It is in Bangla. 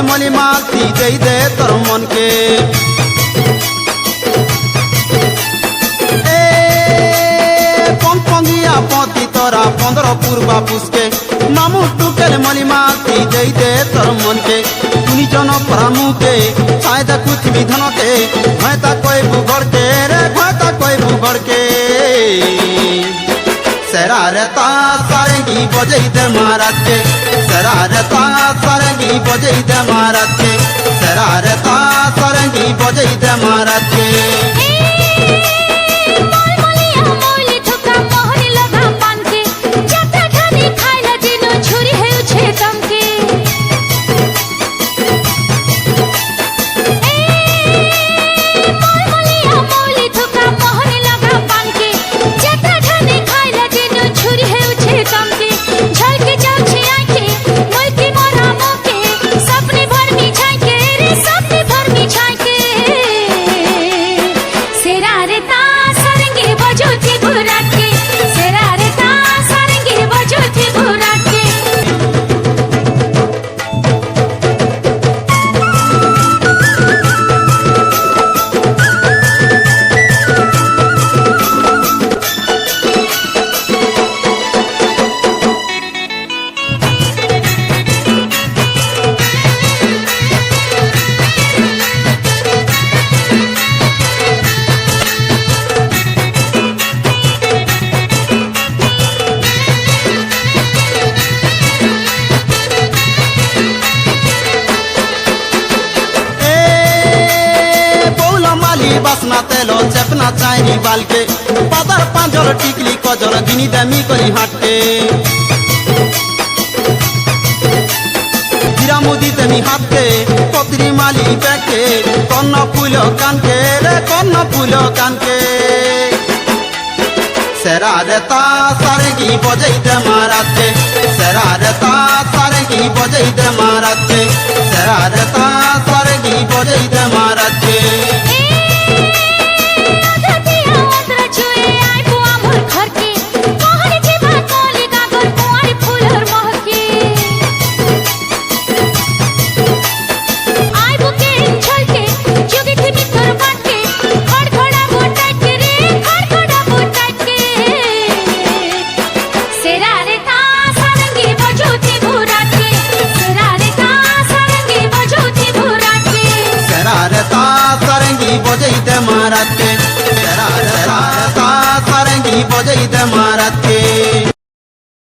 মলি মালতি দেই দে তোর মনকে পঙ্গিয়া পতি তোরা 15 পূর্বা পুষ্কে মামু টুকেল মলি মালতি দেই দে তোর মনকে তুনি জন প্রামুকে ছায় দেখু থিবি ধনকে ভয়তা কইবু ঘরকে রে ভয়তা কইবু ঘরকে সেরারতা সারেঙ্গি বজেই দে মারাতকে সেরারতা সারেঙ্গি বজেই দে মারাতকে সেরারতা সারেঙ্গি বজেই দে মারাতকে বাসনা তেল চেপনা চাইনি বালকে পাতার পাঁজর টিকলি কজল গিনি দামি করি হাটকে হিরামুদি তেমি হাতকে কতরি মালি ব্যাকে কন্ন ফুল কানকে রে কন্ন ফুল কানকে সেরারতা সারেঙ্গি বজেই দে মারাতকে সেরারতা সারেঙ্গি বজেই দে মারাতকে